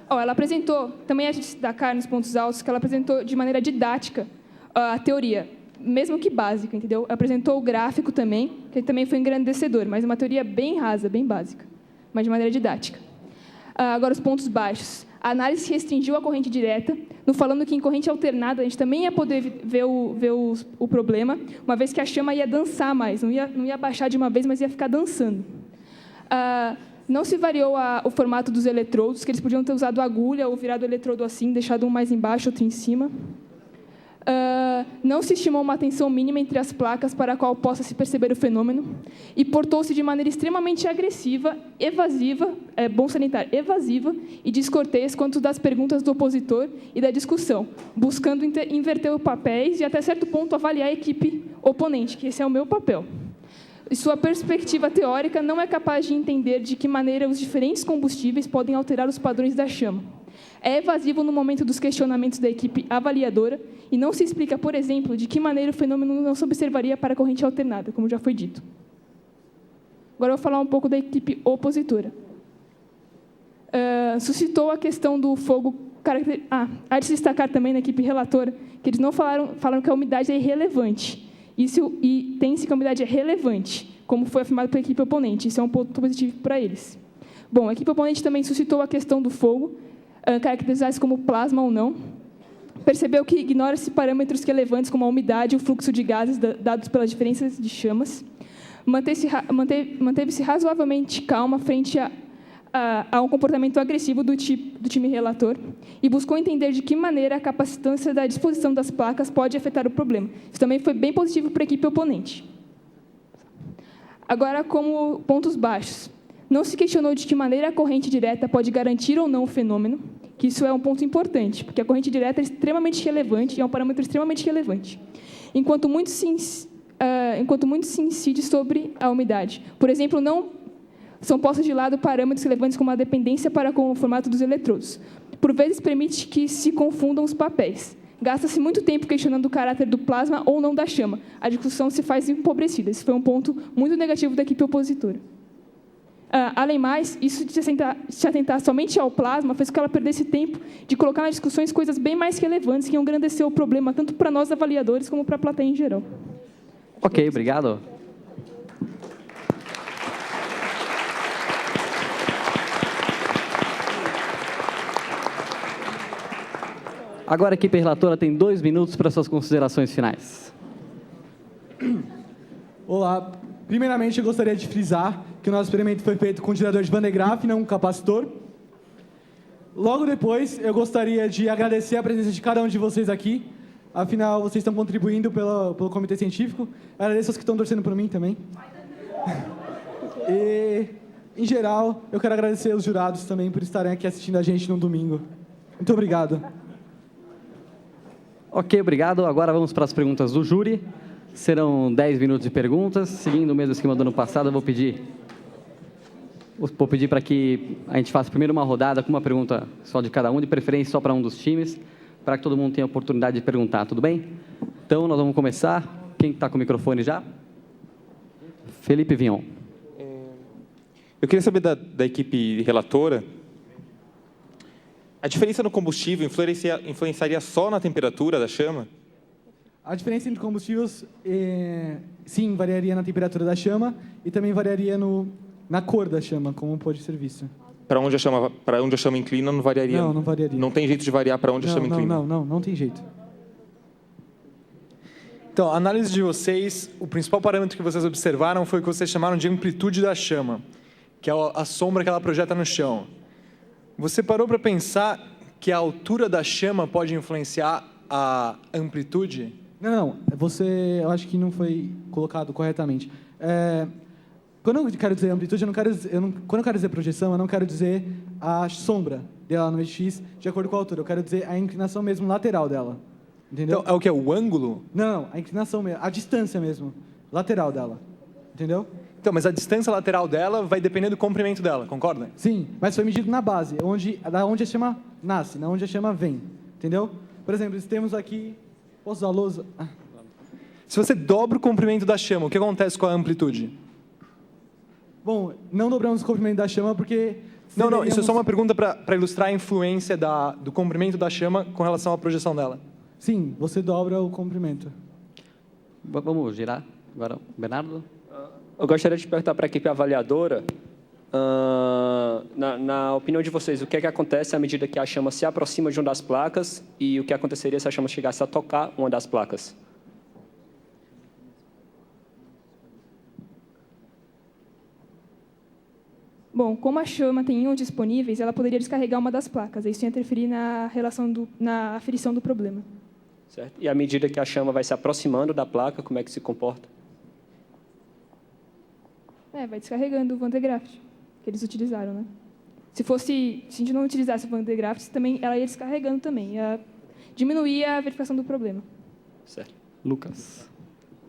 Ela apresentou, também a gente destacar nos pontos altos, que ela apresentou de maneira didática a teoria, mesmo que básica, entendeu? Apresentou o gráfico também, que também foi engrandecedor, mas uma teoria bem rasa, bem básica, mas de maneira didática. Agora os pontos baixos. A análise se restringiu à corrente direta, falando que em corrente alternada a gente também ia poder ver o problema, uma vez que a chama ia dançar mais, não ia baixar de uma vez, mas ia ficar dançando. Não se variou o formato dos eletrodos, que eles podiam ter usado agulha ou virado o eletrodo assim, deixado um mais embaixo, outro em cima. Não se estimou uma tensão mínima entre as placas para a qual possa se perceber o fenômeno e portou-se de maneira extremamente agressiva, evasiva, bom salientar, evasiva e descortês quanto das perguntas do opositor e da discussão, buscando inverter os papéis e, até certo ponto, avaliar a equipe oponente, que esse é o meu papel. E sua perspectiva teórica não é capaz de entender de que maneira os diferentes combustíveis podem alterar os padrões da chama. É evasivo no momento dos questionamentos da equipe avaliadora e não se explica, por exemplo, de que maneira o fenômeno não se observaria para a corrente alternada, como já foi dito. Agora eu vou falar um pouco da equipe opositora. Suscitou a questão do fogo... há de se destacar também na equipe relatora que eles não falaram que a umidade é irrelevante. E tem-se que a umidade é relevante, como foi afirmado pela equipe oponente. Isso é um ponto positivo para eles. Bom, a equipe oponente também suscitou a questão do fogo, caracterizados como plasma ou não. Percebeu que ignora-se parâmetros relevantes como a umidade e o fluxo de gases dados pelas diferenças de chamas. Manteve-se razoavelmente calma frente a um comportamento agressivo do time relator e buscou entender de que maneira a capacitância da disposição das placas pode afetar o problema. Isso também foi bem positivo para a equipe oponente. Agora, como pontos baixos. Não se questionou de que maneira a corrente direta pode garantir ou não o fenômeno, que isso é um ponto importante, porque a corrente direta é extremamente relevante e é um parâmetro extremamente relevante, enquanto muito se incide sobre a umidade. Por exemplo, não são postos de lado parâmetros relevantes como a dependência para com o formato dos eletrodos. Por vezes, permite que se confundam os papéis. Gasta-se muito tempo questionando o caráter do plasma ou não da chama. A discussão se faz empobrecida. Esse foi um ponto muito negativo da equipe opositora. Além mais, isso de se atentar somente ao plasma fez com que ela perdesse tempo de colocar nas discussões coisas bem mais relevantes que iam engrandecer o problema, tanto para nós avaliadores como para a plateia em geral. Ok, obrigado. Agora a equipe relatora tem 2 minutos para suas considerações finais. Olá. Primeiramente, eu gostaria de frisar que o nosso experimento foi feito com um tirador de Van de Graaff, não um capacitor. Logo depois, eu gostaria de agradecer a presença de cada um de vocês aqui. Afinal, vocês estão contribuindo pelo comitê científico. Agradeço aos que estão torcendo por mim também. E, em geral, eu quero agradecer os jurados também por estarem aqui assistindo a gente num domingo. Muito obrigado. Ok, obrigado. Agora vamos para as perguntas do júri. Serão 10 minutos de perguntas. Seguindo o mesmo esquema do ano passado, eu vou pedir para que a gente faça primeiro uma rodada com uma pergunta só de cada um, de preferência só para um dos times, para que todo mundo tenha a oportunidade de perguntar, tudo bem? Então, nós vamos começar. Quem está com o microfone já? Felipe Vignon. Eu queria saber da equipe relatora, a diferença no combustível influenciaria só na temperatura da chama? A diferença entre combustíveis, sim, variaria na temperatura da chama e também variaria na cor da chama, como pode ser visto. Para onde a chama inclina, não variaria? Não variaria. Não tem jeito de variar para onde a chama inclina? Não tem jeito. Então, a análise de vocês, o principal parâmetro que vocês observaram foi o que vocês chamaram de amplitude da chama, que é a sombra que ela projeta no chão. Você parou para pensar que a altura da chama pode influenciar a amplitude? Não. Eu acho que não foi colocado corretamente. Quando eu quero dizer amplitude, quando eu quero dizer projeção, eu não quero dizer a sombra dela no X de acordo com a altura. Eu quero dizer a inclinação mesmo lateral dela. Entendeu? Então, é o que? O ângulo? Não, a inclinação mesmo, a distância mesmo, lateral dela. Entendeu? Então, mas a distância lateral dela vai depender do comprimento dela, concorda? Sim, mas foi medido na base, da onde a chama nasce, da onde a chama vem. Entendeu? Por exemplo, temos aqui... Posso usar a lousa? Se você dobra o comprimento da chama, o que acontece com a amplitude? Bom, não dobramos o comprimento da chama porque... Não, isso é só uma pergunta para ilustrar a influência do comprimento da chama com relação à projeção dela. Sim, você dobra o comprimento. Vamos girar agora, Bernardo. Eu gostaria de perguntar para a equipe avaliadora, na opinião de vocês, o que é que acontece à medida que a chama se aproxima de uma das placas e o que aconteceria se a chama chegasse a tocar uma das placas? Bom, como a chama tem íons disponíveis, ela poderia descarregar uma das placas. Isso ia interferir na aferição do problema. Certo? E à medida que a chama vai se aproximando da placa, como é que se comporta? Vai descarregando o Van de Graaff, que eles utilizaram, né? Se a gente não utilizasse o Van de Graaff, também, ela ia descarregando também, ia diminuir a verificação do problema. Certo. Lucas.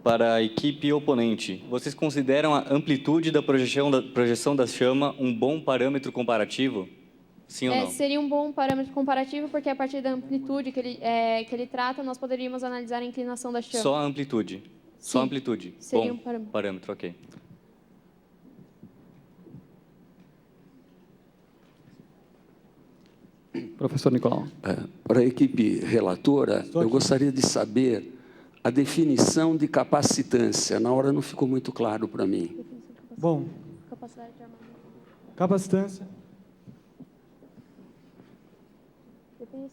Para a equipe oponente, vocês consideram a amplitude da projeção da chama um bom parâmetro comparativo? Sim ou não? Seria um bom parâmetro comparativo, porque a partir da amplitude que ele trata, nós poderíamos analisar a inclinação da chama. Só a amplitude? Só a Sim. amplitude? Seria Bom, um parâmetro, ok. Professor Nicolau. Para a equipe relatora, eu gostaria de saber a definição de capacitância. Na hora não ficou muito claro para mim. Bom, Capacidade de armazenamento. capacitância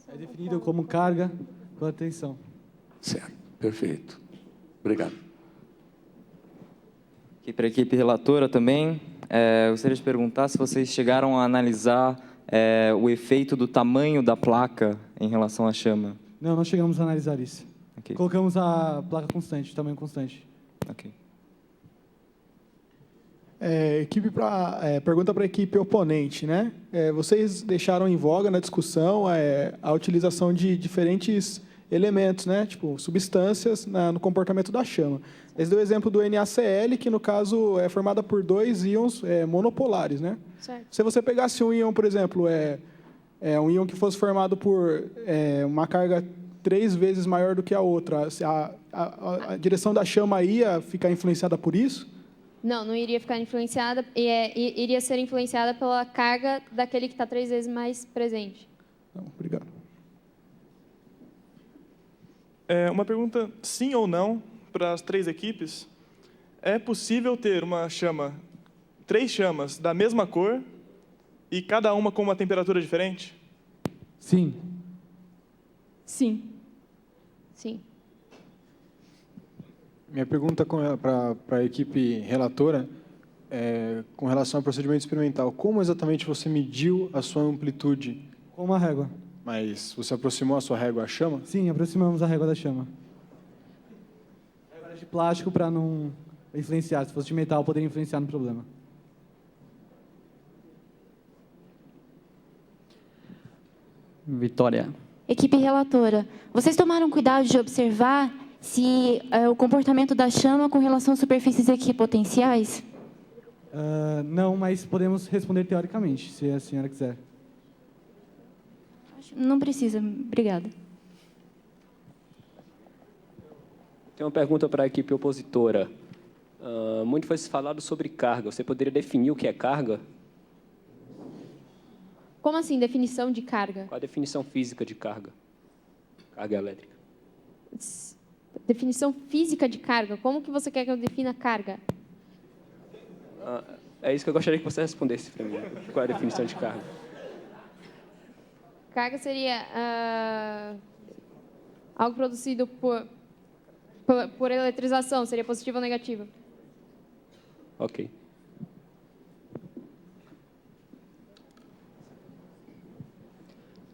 é definido como carga com tensão. Certo, perfeito. Obrigado. E para a equipe relatora também, eu gostaria de perguntar se vocês chegaram a analisar o efeito do tamanho da placa em relação à chama. Não chegamos a analisar isso. Okay. Colocamos a placa constante, tamanho constante. Ok. Pergunta para a equipe oponente, né? Vocês deixaram em voga na discussão a utilização de diferentes elementos, né? Tipo substâncias no comportamento da chama. Eles deu o exemplo do NaCl, que no caso é formada por dois íons monopolares, né? Certo. Se você pegasse um íon, por exemplo, um íon que fosse formado por uma carga 3 vezes maior do que a outra, a direção da chama ia ficar influenciada por isso? Não iria ficar influenciada, iria ser influenciada pela carga daquele que está 3 vezes mais presente. Não, obrigado. Uma pergunta sim ou não para as 3 equipes. É possível ter 3 chamas da mesma cor e cada uma com uma temperatura diferente? Sim. Sim. Sim. Minha pergunta para a equipe relatora é com relação ao procedimento experimental. Como exatamente você mediu a sua amplitude? Com uma régua. Mas você aproximou a sua régua à chama? Sim, aproximamos a régua da chama. Régua era de plástico para não influenciar. Se fosse de metal, poderia influenciar no problema. Vitória. Equipe relatora, vocês tomaram cuidado de observar se o comportamento da chama com relação às superfícies equipotenciais? Não, mas podemos responder teoricamente, se a senhora quiser. Não precisa, obrigada. Tem uma pergunta para a equipe opositora. Muito foi falado sobre carga. Você poderia definir o que é carga? Como assim, definição de carga? Qual a definição física de carga? Carga elétrica. Definição física de carga? Como que você quer que eu defina carga? É isso que eu gostaria que você respondesse para mim. Qual é a definição de carga? Carga seria algo produzido por eletrização. Seria positivo ou negativo? Ok.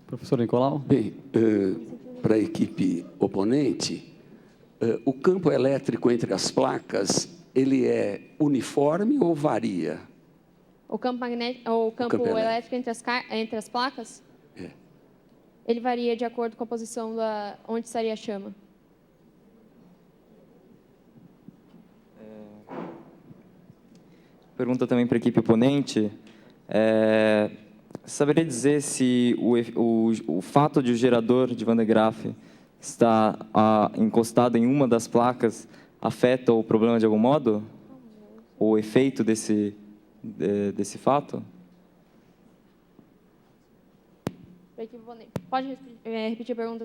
Professor Nicolau. Bem, para a equipe oponente, o campo elétrico entre as placas, ele é uniforme ou varia? O campo magnético, ou o campo elétrico entre as placas? É. Ele varia de acordo com a posição onde estaria a chama. pergunta também para a equipe oponente. Saberia dizer se o fato de o gerador de Van de Graaff estar encostado em uma das placas afeta o problema de algum modo? O efeito desse fato? Pode repetir a pergunta?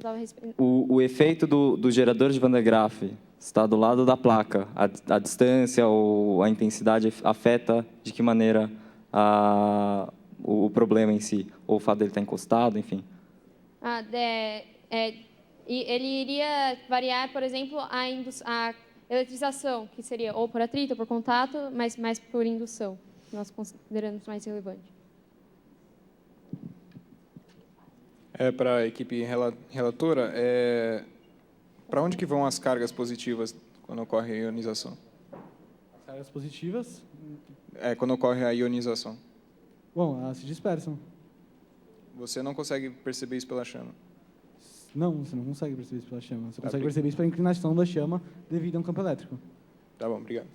O efeito do gerador de Van de Graaff está do lado da placa. A distância ou a intensidade afeta de que maneira o problema em si? Ou o fato dele estar encostado, enfim? Ele iria variar, por exemplo, a eletrização, que seria ou por atrito ou por contato, mas mais por indução, que nós consideramos mais relevante. Para a equipe relatora, para onde que vão as cargas positivas quando ocorre a ionização? Cargas positivas? Quando ocorre a ionização. Bom, elas se dispersam. Você não consegue perceber isso pela chama? Não, você não consegue perceber isso pela chama. Você consegue perceber isso pela inclinação da chama devido a um campo elétrico. Tá bom, obrigado.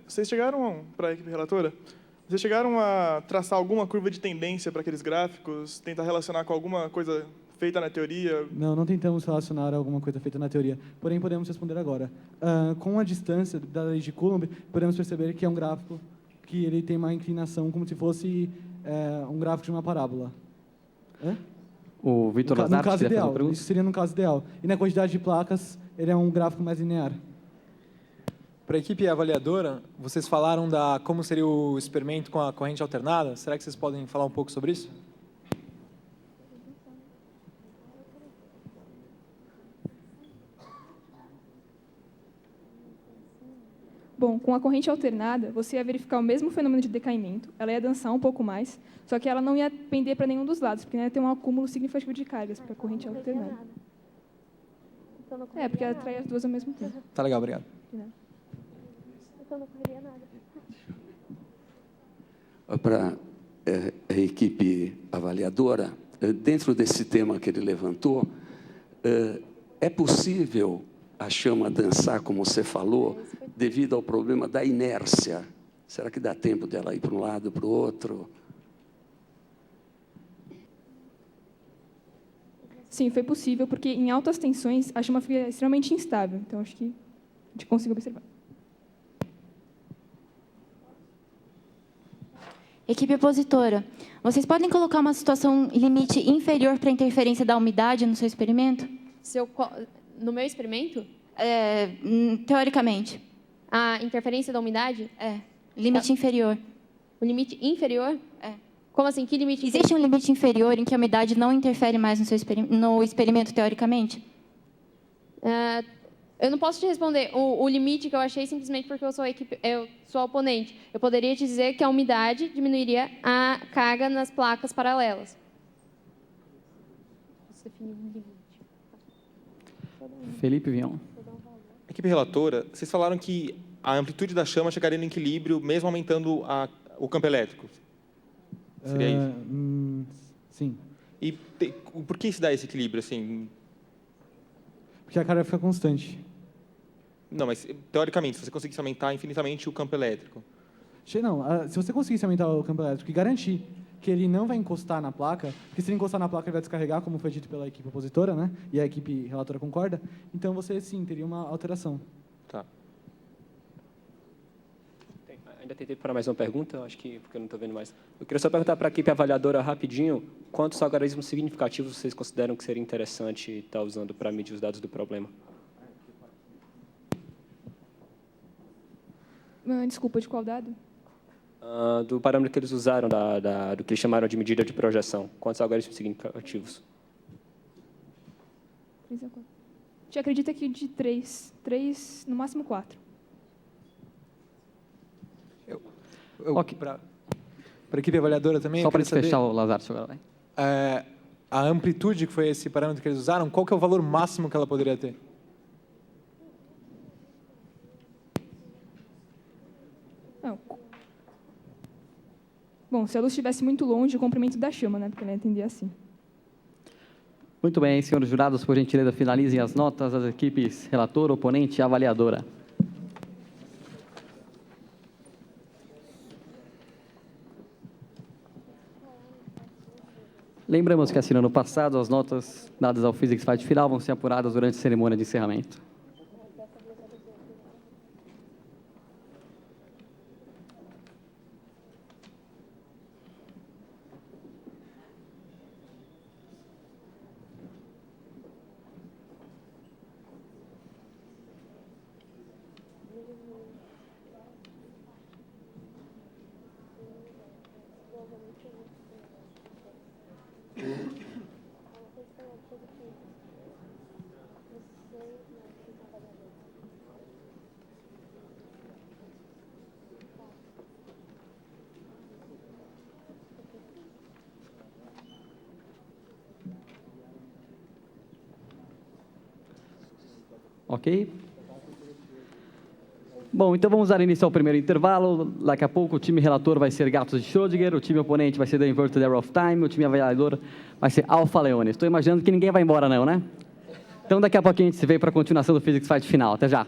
Vocês chegaram, para a equipe relatora, vocês chegaram a traçar alguma curva de tendência para aqueles gráficos, tentar relacionar com alguma coisa feita na teoria? Não tentamos relacionar alguma coisa feita na teoria, porém podemos responder agora. Com a distância da lei de Coulomb, podemos perceber que é um gráfico que ele tem uma inclinação como se fosse um gráfico de uma parábola. O Vitor Lazar, no caso ideal, isso seria no caso ideal. E na quantidade de placas, ele é um gráfico mais linear. Para a equipe avaliadora, vocês falaram como seria o experimento com a corrente alternada. Será que vocês podem falar um pouco sobre isso? Bom, com a corrente alternada, você ia verificar o mesmo fenômeno de decaimento, ela ia dançar um pouco mais, só que ela não ia pender para nenhum dos lados, porque ia ter um acúmulo significativo de cargas para a corrente alternada. Porque ela atrai as duas ao mesmo tempo. Tá legal, obrigado. Então não correria nada. Para a equipe avaliadora, dentro desse tema que ele levantou, é possível a chama dançar, como você falou, devido ao problema da inércia? Será que dá tempo dela ir para um lado, para o outro? Sim, foi possível, porque em altas tensões a chama fica extremamente instável. Então, acho que a gente conseguiu observar. Equipe opositora, vocês podem colocar uma situação limite inferior para a interferência da umidade no seu experimento? No meu experimento? Teoricamente. A interferência da umidade? Limite inferior. O limite inferior? Como assim? Que limite? Existe um limite inferior em que a umidade não interfere mais no experimento, teoricamente? Eu não posso te responder o limite que eu achei simplesmente porque eu sou oponente. Eu poderia te dizer que a umidade diminuiria a carga nas placas paralelas. Felipe Vion. Equipe relatora, vocês falaram que a amplitude da chama chegaria no equilíbrio mesmo aumentando o campo elétrico. Seria isso? Sim. E por que se dá esse equilíbrio assim? Porque a carga fica constante. Não, mas teoricamente, se você conseguisse aumentar infinitamente o campo elétrico. Não, se você conseguisse aumentar o campo elétrico e garantir que ele não vai encostar na placa, porque se ele encostar na placa ele vai descarregar, como foi dito pela equipe opositora, né? E a equipe relatora concorda, então você sim teria uma alteração. Tá. Ainda tentei para mais uma pergunta, acho que porque eu não estou vendo mais. Eu queria só perguntar para a equipe avaliadora rapidinho, quantos algarismos significativos vocês consideram que seria interessante estar usando para medir os dados do problema? Desculpa, de qual dado? Do parâmetro que eles usaram, do que eles chamaram de medida de projeção. Quantos algarismos significativos? 3 a 4. A gente acredita que de 3, no máximo 4. Para a equipe avaliadora também... Só para fechar o Lazar, agora vai. A amplitude, que foi esse parâmetro que eles usaram, qual que é o valor máximo que ela poderia ter? Bom, se a luz estivesse muito longe, o comprimento da chama, né? Porque ela ia atender assim. Muito bem, senhores jurados, por gentileza, finalizem as notas das equipes relator, oponente e avaliadora. Lembramos que, assim, no ano passado, as notas dadas ao Physics Fight final vão ser apuradas durante a cerimônia de encerramento. Ok? Bom, então vamos dar início ao primeiro intervalo. Daqui a pouco o time relator vai ser Gatos de Schrödinger, o time oponente vai ser The Inverted Arrow of Time, o time avaliador vai ser Alpha Leone. Estou imaginando que ninguém vai embora não, né? Então daqui a pouquinho a gente se vê para a continuação do Physics Fight final. Até já!